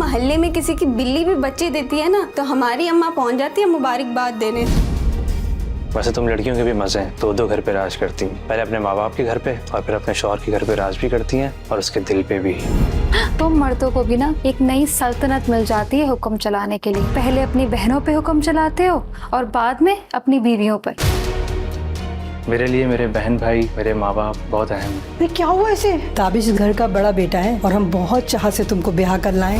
मोहल्ले में किसी की बिल्ली भी बच्चे देती है ना तो हमारी अम्मा पहुंच जाती है मुबारकबाद देने। वैसे तुम लड़कियों के भी मजे हैं, दो दो घर पे राज करती हैं। पहले अपने माँ बाप के घर पे और फिर अपने शौहर के घर पे राज भी करती हैं और उसके दिल पे भी। तुम मर्दों को भी ना एक नई सल्तनत मिल जाती है हुक्म चलाने के लिए। पहले अपनी बहनों पे हुक्म चलाते हो और बाद में अपनी बीवियों पर। मेरे लिए मेरे बहन भाई, मेरे माँ बाप बहुत अहम है। अरे क्या हुआ ऐसे? ताबिश घर का बड़ा बेटा है और हम बहुत चाह से तुमको ब्याह कर लाए।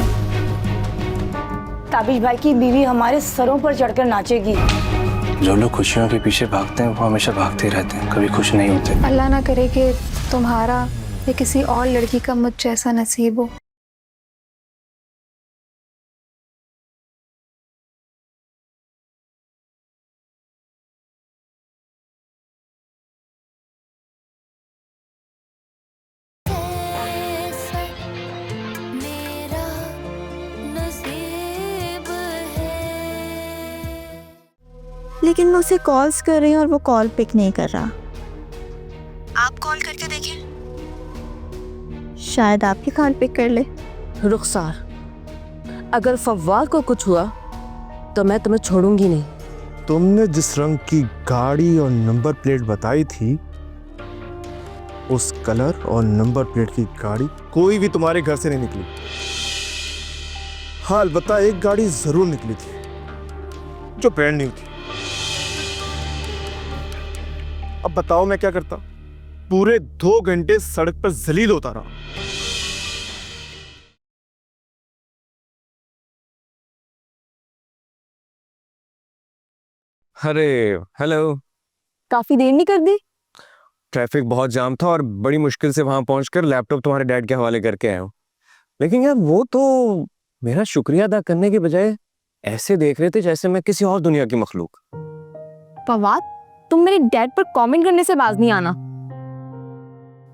ताबिश भाई की बीवी हमारे सरों पर चढ़कर नाचेगी। जो लोग खुशियों के पीछे भागते हैं वो हमेशा भागते रहते हैं, कभी खुश नहीं होते। अल्लाह ना करे कि तुम्हारा या किसी और लड़की का मुझ जैसा नसीब हो। लेकिन मैं उसे कॉल्स कर रही हूँ और वो कॉल पिक नहीं कर रहा। आप कॉल करके देखें, शायद आपकी कॉल पिक कर ले। रुखसार, अगर फव्वाद को कुछ हुआ तो मैं तुम्हें छोड़ूंगी नहीं। तुमने जिस रंग की गाड़ी और नंबर प्लेट बताई थी, उस कलर और नंबर प्लेट की गाड़ी कोई भी तुम्हारे घर से नहीं निकली। हाँ, अलबत्ता एक गाड़ी जरूर निकली थी जो ब्रांड न्यू थी। अब बताओ मैं क्या करता? पूरे 2 घंटे सड़क पर जलील होता रहा। अरे हेलो। काफी देर नहीं कर दी? ट्रैफिक बहुत जाम था और बड़ी मुश्किल से वहां पहुंचकर लैपटॉप तुम्हारे डैड के हवाले करके आया हूँ। लेकिन यार वो तो मेरा शुक्रिया अदा करने के बजाय ऐसे देख रहे थे जैसे मैं किसी और दुनिया की मखलूक। फवाद, तुम मेरे डैड पर कमेंट करने से बाज नहीं आना।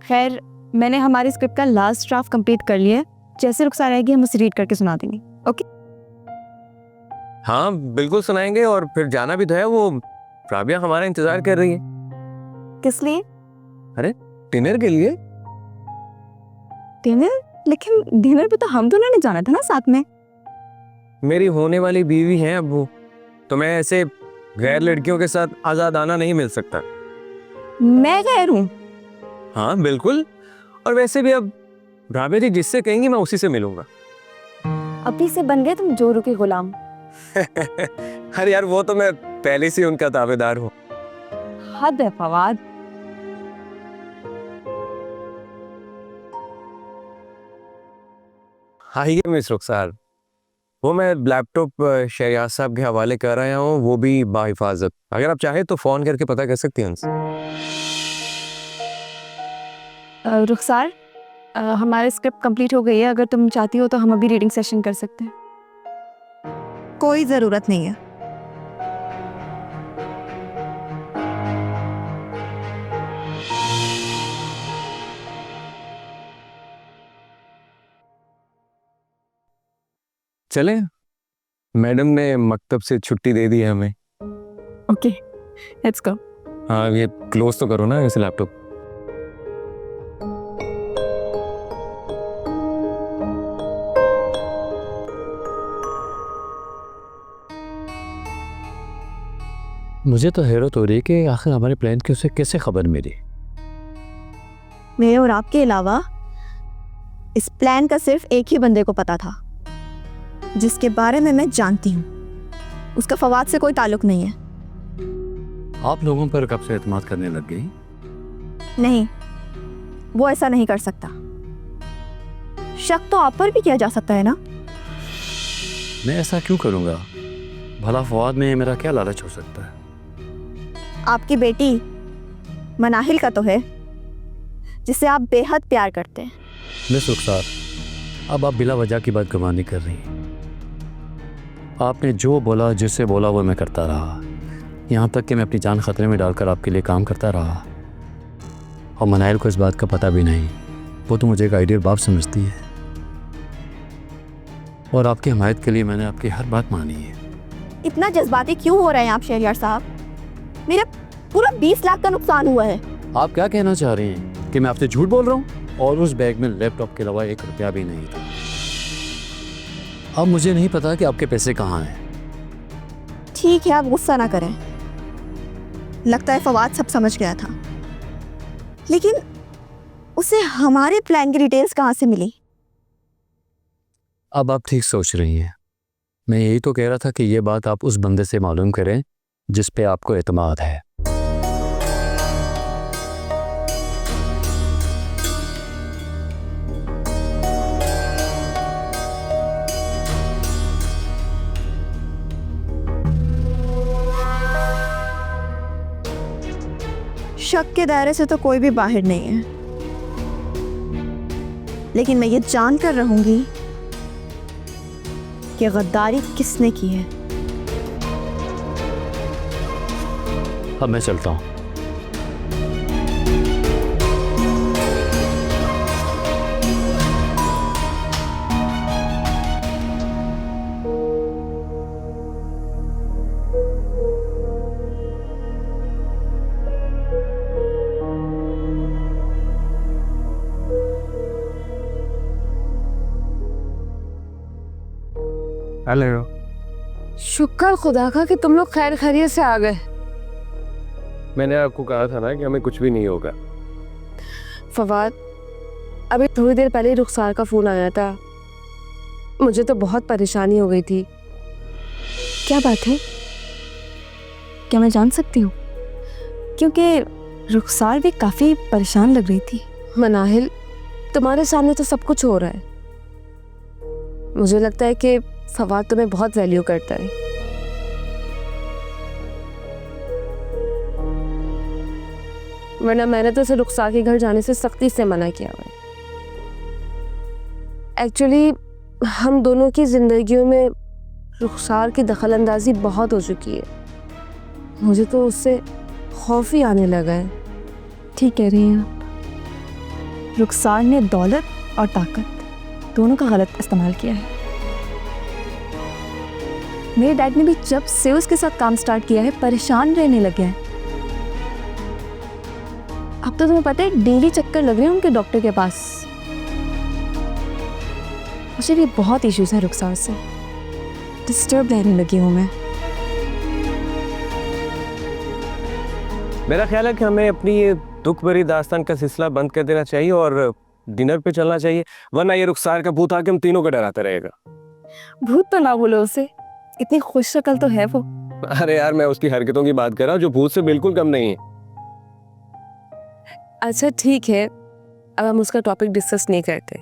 खैर, मैंने हमारी स्क्रिप्ट का लास्ट ड्राफ्ट कंप्लीट कर लिया है। जैसे रुखसार आएगी हम उसे रीड करके सुना देंगे। ओके? हाँ बिल्कुल सुनाएंगे, और फिर जाना भी तो है। वो राबिया हमारा इंतजार कर रही है। किस लिए? अरे डिनर के लिए। डिनर? लेकिन डिनर पे तो हम दोनों ने जाना था ना साथ में। मेरी होने वाली बीवी है अब वो, तो मैं ऐसे गैर लड़कियों के साथ आजादाना नहीं मिल सकता। मैं गैर हूँ? हाँ बिल्कुल। और वैसे भी अब राबिया जी जिससे कहेंगी मैं उसी से मिलूंगा। अभी से बन गए तुम जोरू के गुलाम। अरे यार वो तो मैं पहले से उनका दावेदार हूँ। हद है फवाद। हाँ ये मिस रुखसार, वो मैं लैपटॉप शहरियार साहब के हवाले कर रहा हूँ, वो भी बाहिफाजत। अगर आप चाहे तो फोन करके पता कर सकती हैं उनसे। रुखसार, हमारी स्क्रिप्ट कंप्लीट हो गई है। अगर तुम चाहती हो तो हम अभी रीडिंग सेशन कर सकते हैं। कोई ज़रूरत नहीं है। चलें, मैडम ने मकतब से छुट्टी दे दी है हमें। Okay, let's go. हाँ ये क्लोज तो करो ना इस लैपटॉप। मुझे तो हैरत हो रही है कि आखिर हमारे प्लान की उसे कैसे खबर मिली। मेरे और आपके अलावा इस प्लान का सिर्फ एक ही बंदे को पता था, जिसके बारे में मैं जानती हूँ। उसका फवाद से कोई ताल्लुक नहीं है। आप लोगों पर कब से एतमाद करने लग गई? नहीं, वो ऐसा नहीं कर सकता। शक तो आप पर भी किया जा सकता है ना? मैं ऐसा क्यों करूँगा? भला फवाद में मेरा क्या लालच हो सकता है? आपकी बेटी मनाहिल का तो है, जिसे आप बेहद प्यार करते हैं। मिस रुखसार, अब आप बिला वजह की बात गवानी कर रही हैं। आपने जो बोला, जिससे बोला वो मैं करता रहा, यहाँ तक कि मैं अपनी जान खतरे में डालकर आपके लिए काम करता रहा। और मनाइल को इस बात का पता भी नहीं। वो तो मुझे एक आइडियल बाप समझती है, और आपकी हिमायत के लिए मैंने आपकी हर बात मानी है। इतना जज्बाती क्यों हो रहे हैं आप शहरियार साहब? मेरा पूरा 20 लाख का नुकसान हुआ है। आप क्या कहना चाह रही हैं कि मैं आपसे झूठ बोल रहा हूँ? और उस बैग में लैपटॉप के अलावा 1 रुपया भी नहीं था। अब मुझे नहीं पता कि आपके पैसे कहाँ हैं। ठीक है, आप गुस्सा ना करें। लगता है फवाद सब समझ गया था, लेकिन उसे हमारे प्लान की डिटेल्स कहाँ से मिली? अब आप ठीक सोच रही हैं। मैं यही तो कह रहा था कि ये बात आप उस बंदे से मालूम करें जिस पे आपको एतमाद है। शक के दायरे से तो कोई भी बाहर नहीं है, लेकिन मैं ये जान कर रहूंगी कि गद्दारी किसने की है। अब मैं चलता हूँ। हेलो। शुक्र खुदा का कि तुम लोग खैर खैरियत से आ गए। मैंने आपको कहा था ना कि हमें कुछ भी नहीं होगा। फवाद, अभी थोड़ी देर पहले रुखसार का फ़ोन आया था। मुझे तो बहुत परेशानी हो गई थी। क्या बात है? क्या मैं जान सकती हूँ? क्योंकि रुखसार भी काफ़ी परेशान लग रही थी। मनाहिल, तुम्हारे सामने तो सब कुछ हो रहा है। मुझे लगता है कि फवाद तुम्हें बहुत वैल्यू करता है। वरना मैंने तो उसे रुखसार के घर जाने से सख्ती से मना किया हुआ है। एक्चुअली हम दोनों की जिंदगियों में रुखसार की दखलंदाजी बहुत हो चुकी है। मुझे तो उससे खौफ ही आने लगा है। ठीक कह रही हैं आप। रुखसार ने दौलत और ताकत दोनों का गलत इस्तेमाल किया है। मेरे डैड ने भी जब से उसके साथ काम स्टार्ट किया है परेशान रहने लगे हैं। अब तो तुम्हें पता है डेली चक्कर लग रहे हैं उनके डॉक्टर के पास। मुझे भी बहुत इश्यूज है रुखसार से। डिस्टर्ब रहने लगी हूँ मैं। मेरा ख्याल है कि हमें अपनी ये दुख भरी दास्तान का सिलसिला बंद कर देना चाहिए और डिनर पे चलना चाहिए, वरना ये रुखसार का भूत आके हम तीनों को डराता रहेगा। भूत तो ना बोलो उसे, इतनी खुश शक्ल तो है वो। अरे यार, मैं उसकी हरकतों की बात कर रहा हूँ जो भूत से बिल्कुल कम नहीं है। अच्छा ठीक है, अब हम उसका टॉपिक डिस्कस नहीं करते।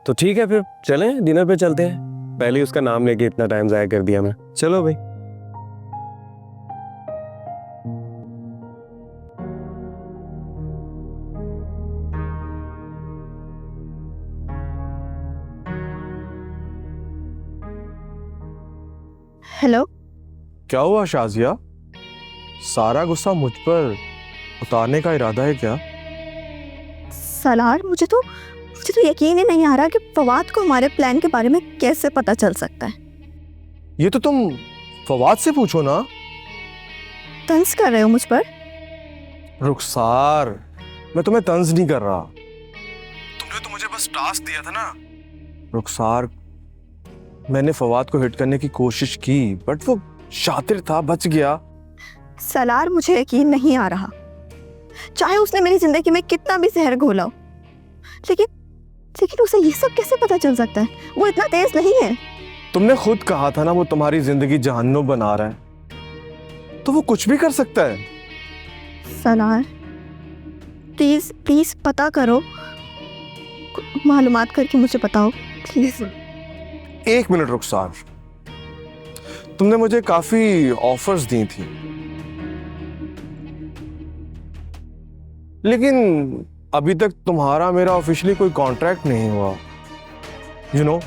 तो ठीक है, फिर चलें डिनर पे चलते हैं। पहले ही उसका नाम लेके इतना टाइम जाया कर दिया मैं। चलो भाई। हेलो। क्या हुआ शाजिया? सारा गुस्सा मुझ पर उतारने का इरादा है क्या? सलार, मुझे तो यकीन ही नहीं आ रहा कि फवाद को हमारे प्लान के बारे में कैसे पता चल सकता है। ये तो तुम फवाद से पूछो ना। तंज कर रहे हो मुझ पर? रुखसार, मैं तुम्हें तंज नहीं कर रहा। तुमने तो मुझे बस टास्क दिया था ना। रुखसार, मैंने फवाद को हिट करने की कोशिश की, बट वो शातिर था, बच गया। सलार, मुझे यकीन नहीं आ रहा। चाहे उसने मेरी जिंदगी में कितना भी जहर घोला हो, लेकिन उसे ये सब कैसे पता चल सकता है? वो इतना तेज नहीं है। तुमने खुद कहा था ना वो तुम्हारी जिंदगी जहन्नुम बना रहा है, तो वो कुछ भी कर सकता है। सलार, प्लीज प्लीज पता करो, मालूमात करके मुझे बताओ प्लीज। 1 मिनट रुखसार, तुमने मुझे काफी ऑफर्स दी थी, लेकिन अभी तक तुम्हारा मेरा ऑफिशियली कोई कॉन्ट्रैक्ट नहीं हुआ। यू नो,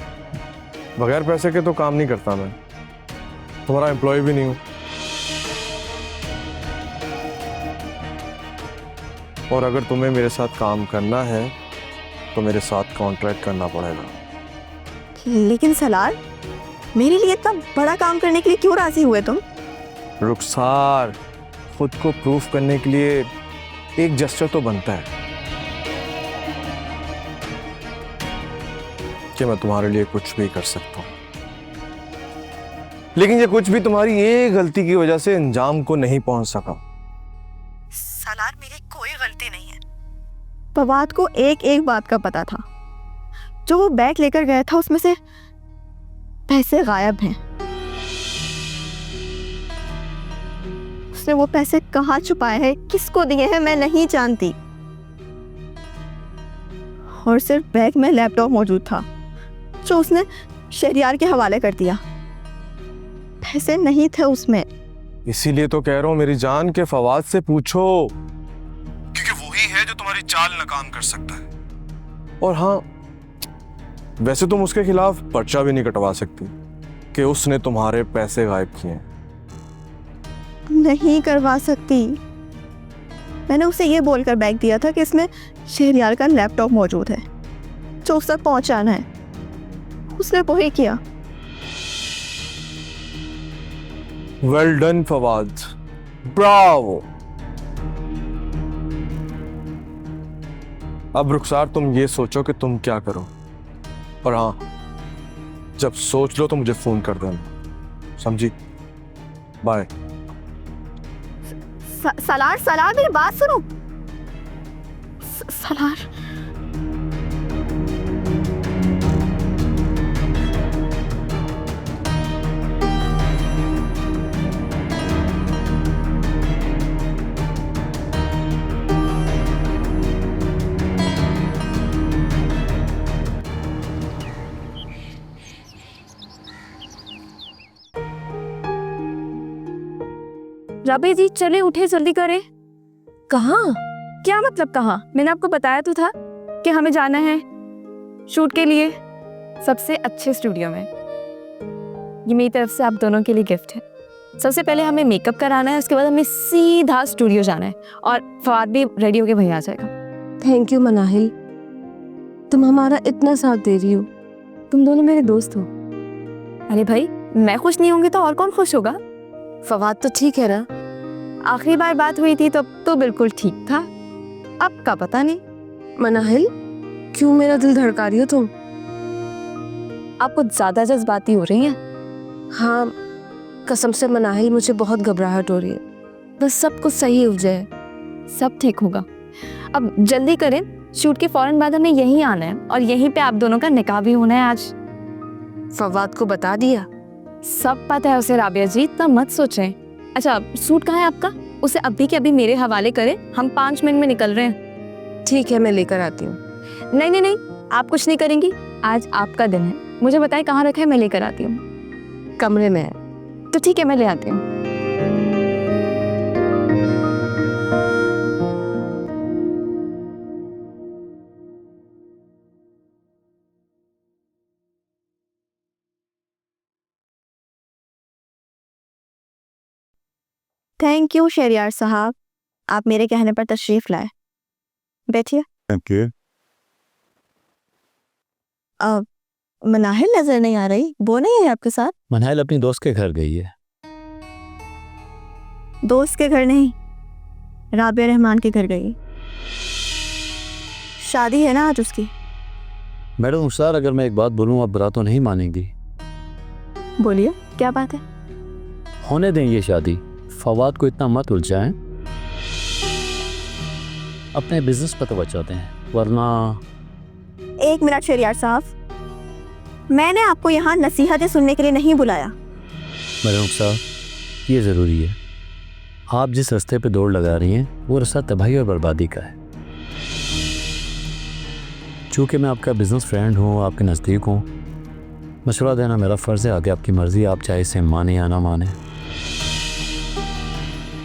बगैर पैसे के तो काम नहीं करता मैं। तुम्हारा एम्प्लॉय भी नहीं हूं। और अगर तुम्हें मेरे साथ काम करना है तो मेरे साथ कॉन्ट्रैक्ट करना पड़ेगा। लेकिन सलार, मेरे लिए इतना बड़ा काम करने के लिए क्यों राजी हुए तुम? रुखसार, खुद को प्रूफ करने के लिए एक जेस्चर तो बनता है। कि मैं तुम्हारे लिए कुछ भी कर सकता हूँ, लेकिन ये कुछ भी तुम्हारी एक गलती की वजह से अंजाम को नहीं पहुंच सका। सलार, मेरी कोई गलती नहीं है। फवाद को एक एक बात का पता था। जो वो बैग लेकर गया था उसमें से पैसे गायब हैं। उसने वो पैसे कहाँ छुपाए हैं, किसको दिए हैं, मैं नहीं जानती। और सिर्फ बैग में लैपटॉप मौजूद था जो उसने शहरियार के हवाले कर दिया। पैसे नहीं थे उसमें। इसीलिए तो कह रहा हूं मेरी जान के फवाद से पूछो, क्योंकि वही है जो तुम्हारी चाल नाकाम कर सकता है। और हाँ, वैसे तुम उसके खिलाफ पर्चा भी नहीं कटवा सकती कि उसने तुम्हारे पैसे गायब किए हैं। नहीं करवा सकती। मैंने उसे ये बोलकर बैग दिया था कि इसमें शहरियार का लैपटॉप मौजूद है जो उस तक पहुंचाना है। उसने वही किया। Well done Fawad, Bravo. अब रुखसार तुम ये सोचो कि तुम क्या करो, और हाँ, जब सोच लो तो मुझे फोन कर देना, समझी? बाय। सलार, सलार, मेरी बात सुनो। सलार, राबे जी चले, उठे, जल्दी करें। कहाँ? क्या मतलब कहाँ? मैंने आपको बताया तो था कि हमें जाना है शूट के लिए सबसे अच्छे स्टूडियो में। ये मेरी तरफ से आप दोनों के लिए गिफ्ट है। सबसे पहले हमें मेकअप कराना है, उसके बाद हमें सीधा स्टूडियो जाना है और फवाद भी रेडी होके वहीं आ जाएगा। थैंक यू मनाहिल, तुम हमारा इतना साथ दे रही हो। तुम दोनों मेरे दोस्त हो। अरे भाई, मैं खुश नहीं होंगी तो और कौन खुश होगा? फवाद तो ठीक है ना? आखिरी बार बात हुई थी तो बिल्कुल ठीक था, अब का पता नहीं। मनाहिल, क्यों मेरा दिल धड़का रही हो तुम? आप कुछ ज्यादा जज्बाती हो रही हैं। हाँ, कसम से मनाहिल, मुझे बहुत घबराहट हो रही है। बस सब कुछ सही हो जाए। सब ठीक होगा। अब जल्दी करें, शूट के फौरन बाद हमें यहीं आना है और यहीं पे आप दोनों का निकाह भी होना है आज। फवाद को बता दिया? सब पता है उसे राबिया जी, इतना मत सोचें। अच्छा, सूट कहाँ है आपका? उसे अभी के अभी मेरे हवाले करें, हम 5 मिनट में निकल रहे हैं। ठीक है, मैं लेकर आती हूँ। नहीं नहीं नहीं, आप कुछ नहीं करेंगी, आज आपका दिन है। मुझे बताएं कहाँ रखा है, मैं लेकर आती हूँ। कमरे में है। तो ठीक है, मैं ले आती हूँ। थैंक यू शहरियार साहब, आप मेरे कहने पर तशरीफ लाए। बैठिए। Thank you. मनाहिल नजर नहीं आ रही, वो नहीं है आपके साथ? मनाहिल अपनी दोस्त के घर गई है। दोस्त के घर नहीं, राबिया रहमान के घर गई। शादी है ना आज उसकी। मैडम रुखसार, अगर मैं एक बात बोलूँ आप बुरा तो नहीं मानेंगी? बोलिए, क्या बात है? होने दें ये शादी, फवाद को इतना मत उलझाएं, अपने बिजनेस पर तवज्जो दें, वरना। एक मिनट शहरियार साहब, मैंने आपको यहाँ नसीहतें सुनने के लिए नहीं बुलाया। मैडम रुखसार, ये ज़रूरी है, आप जिस रास्ते पे दौड़ लगा रही हैं वो रास्ता तबाही और बर्बादी का है। चूँकि मैं आपका बिजनेस फ्रेंड हूँ, आपके नज़दीक हूँ, मशवरा देना मेरा फ़र्ज़ है, आगे आपकी मर्ज़ी, आप चाहे इसे माने या ना माने।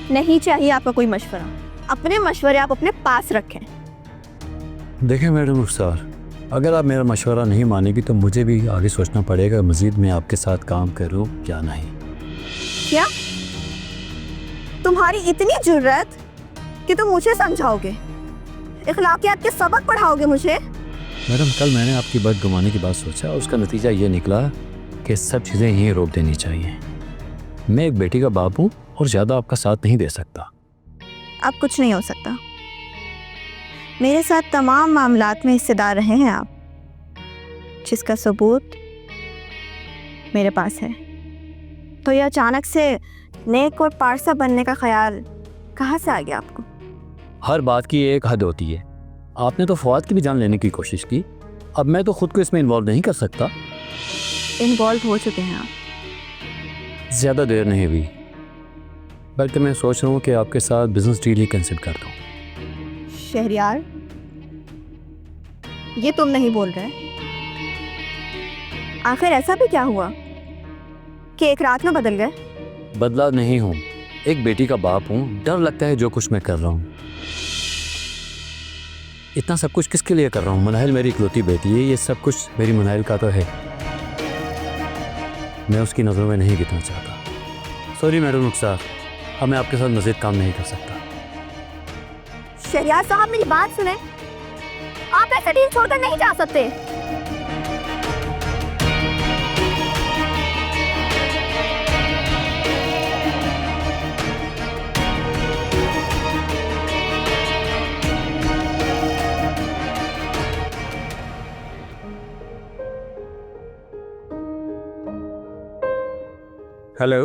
नहीं चाहिए आपका कोई मशवरा, अपने मशवरे आप अपने पास रखें। देखें मैडम रुखसार, अगर आप मेरा मशवरा नहीं मानेगी तो मुझे भी आगे सोचना पड़ेगा मज़ीद मैं आपके साथ काम करूँ या नहीं। क्या तुम्हारी इतनी जुर्रत कि तुम मुझे समझाओगे, इखलाकियात के सबक पढ़ाओगे मुझे? मैडम, कल मैंने आपकी बदगुमानी की बात सोचा, उसका नतीजा ये निकला कि सब चीज़ें यहीं रोक देनी चाहिए। मैं एक बेटी का बाप हूँ और ज़्यादा आपका साथ नहीं दे सकता। अब कुछ नहीं हो सकता। मेरे साथ तमाम मामलात में हिस्सेदार रहे हैं आप, जिसका सबूत मेरे पास है। तो ये अचानक से नेक और पारसा बनने का ख्याल कहाँ से आ गया आपको? हर बात की एक हद होती है। आपने तो फवाद की भी जान लेने की कोशिश की, अब मैं तो खुद को इसमें इन्वॉल्व नहीं कर सकता। इन्वॉल्व हो चुके हैं आप। ज़्यादा देर नहीं हुई, बल्कि मैं सोच रहा हूँ कि आपके साथ बिजनेस डील ही कैंसिल कर दूँ। शहरियार, ये तुम नहीं बोल रहे। आखिर ऐसा भी क्या हुआ कि एक रात में बदल गए? बदला नहीं हूँ, एक बेटी का बाप हूँ। डर लगता है जो कुछ मैं कर रहा हूँ। इतना सब कुछ किसके लिए कर रहा हूँ? मुनाहिल मेरी इकलौती बेटी है, ये सब कुछ मेरी मुनाहिल का तो है। मैं उसकी नज़रों में नहीं गिरना चाहता। सॉरी मैडम रुखसार, अब मैं आपके साथ मज़ीद काम नहीं कर सकता। शहरियार साहब, मेरी बात सुने। आप ऐसा डील छोड़कर नहीं जा सकते। हेलो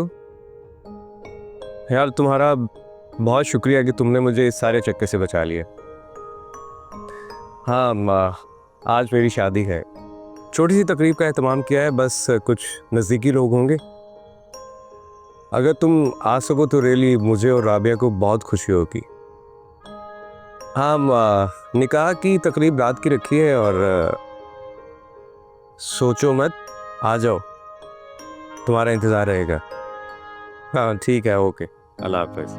यार, तुम्हारा बहुत शुक्रिया कि तुमने मुझे इस सारे चक्कर से बचा लिया। हाँ, आज मेरी शादी है। छोटी सी तकरीब का एहतमाम किया है, बस कुछ नज़दीकी लोग होंगे। अगर तुम आ सको तो रियली मुझे और राबिया को बहुत खुशी होगी। हाँ, निकाह की तकरीब रात की रखी है और सोचो मत, आ जाओ, तुम्हारा इंतज़ार रहेगा। हाँ ठीक है, ओके, अल्लाह हाफ़िज़।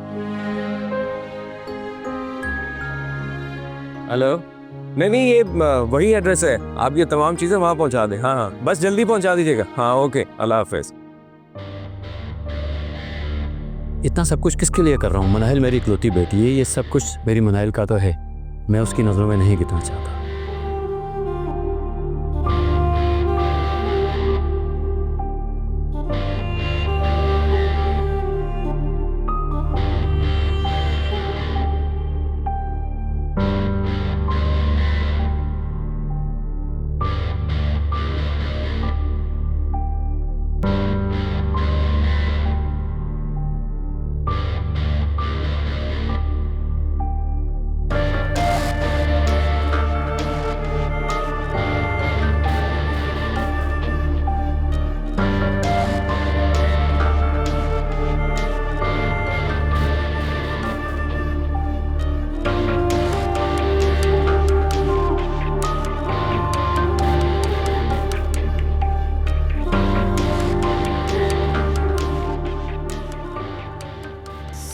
हेलो, नहीं ये वही एड्रेस है, आप ये तमाम चीज़ें वहाँ पहुँचा दें। हाँ, बस जल्दी पहुँचा दीजिएगा। हाँ ओके, अल्लाह हाफ़िज़। इतना सब कुछ किसके लिए कर रहा हूँ? मुनाहिल मेरी इकलौती बेटी है, ये सब कुछ मेरी मुनाहिल का तो है। मैं उसकी नज़रों में नहीं गिरना चाहता।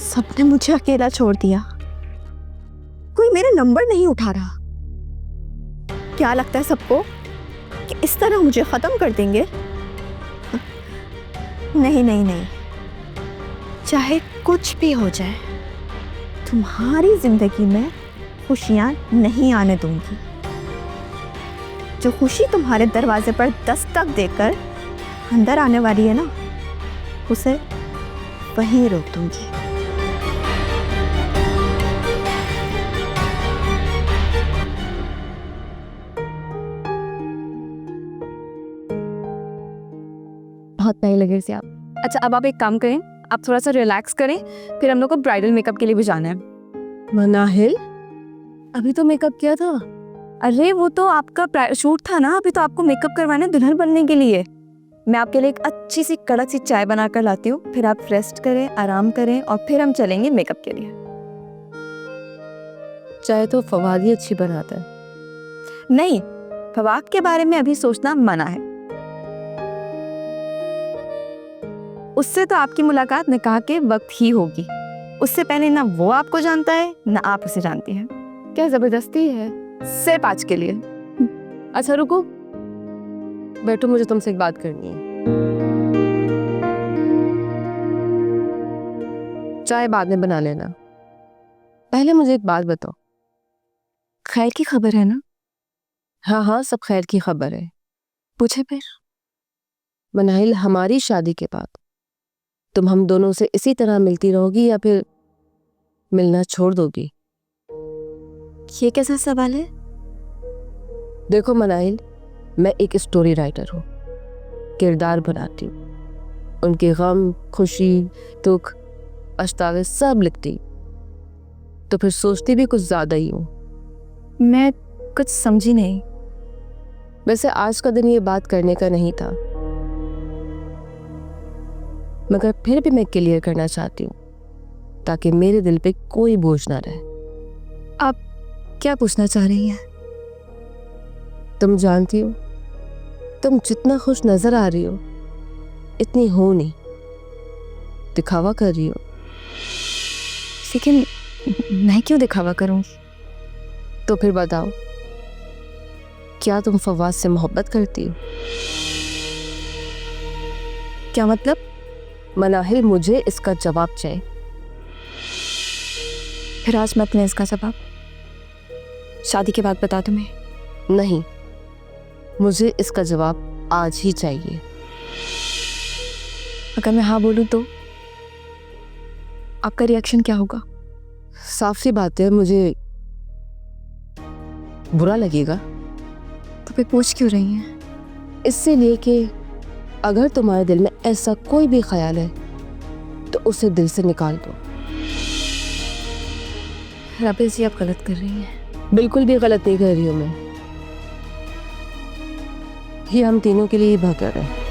सबने मुझे अकेला छोड़ दिया। कोई मेरा नंबर नहीं उठा रहा। क्या लगता है सबको कि इस तरह मुझे खत्म कर देंगे? नहीं नहीं नहीं, चाहे कुछ भी हो जाए, तुम्हारी जिंदगी में खुशियां नहीं आने दूंगी। जो खुशी तुम्हारे दरवाजे पर दस्तक देकर अंदर आने वाली है ना, उसे वहीं रोक दूंगी। बहुत नहीं लगे से आप। अच्छा, अब आप एक काम करें, आप थोड़ा सा रिलैक्स करें, फिर हम लोग को ब्राइडल मेकअप के लिए भी जाना है। मनाहिल, अभी तो मेकअप किया था। अरे वो तो आपका शूट था ना, अभी तो आपको मेकअप करवाना है दुल्हन बनने के लिए। मैं आपके लिए एक अच्छी सी कड़क सी चाय बना कर लाती हूँ, फिर आप रेस्ट करें, आराम करें और फिर हम चलेंगे मेकअप के लिए। चाय तो फवाद ही अच्छी बनाता है। नहीं, फवाद के बारे में अभी सोचना मना है। उससे तो आपकी मुलाकात निकाह के वक्त ही होगी। उससे पहले ना वो आपको जानता है ना आप उसे जानती हैं। क्या जबरदस्ती है? सिर्फ आज के लिए। अच्छा रुको, बैठो, मुझे तुमसे एक बात करनी है। चाय बाद में बना लेना, पहले मुझे एक बात बताओ। खैर की खबर है ना? हाँ हाँ, सब खैर की खबर है। पूछे फिर। मनाहिल, हमारी शादी के बाद तुम हम दोनों से इसी तरह मिलती रहोगी या फिर मिलना छोड़ दोगी? ये कैसा सवाल है? देखो मनाहिल, मैं एक स्टोरी राइटर हूँ, किरदार बनाती हूँ, उनके गम, खुशी, दुख, पछतावे सब लिखती, तो फिर सोचती भी कुछ ज़्यादा ही हूँ। मैं कुछ समझी नहीं। वैसे आज का दिन ये बात करने का नहीं था, मगर फिर भी मैं क्लियर करना चाहती हूँ ताकि मेरे दिल पे कोई बोझ ना रहे। आप क्या पूछना चाह रही हैं? तुम जानती हो, तुम जितना खुश नजर आ रही हो इतनी हो नहीं, दिखावा कर रही हो। लेकिन मैं क्यों दिखावा करूं? तो फिर बताओ, क्या तुम फवाद से मोहब्बत करती हो? क्या मतलब? मनाहिल, मुझे इसका जवाब चाहिए। फिर आज मैं अपने इसका जवाब शादी के बाद बता दूं? मैं नहीं, मुझे इसका जवाब आज ही चाहिए। अगर मैं हाँ बोलूं तो आपका रिएक्शन क्या होगा? साफ सी बात है, मुझे बुरा लगेगा। तो फिर पूछ क्यों रही हैं? इससे लिए कि अगर तुम्हारे दिल में ऐसा कोई भी ख्याल है तो उसे दिल से निकाल दो। राबिया जी, आप गलत कर रही हैं। बिल्कुल भी गलत नहीं कर रही हूँ मैं, ये हम तीनों के लिए ही बेहतर है।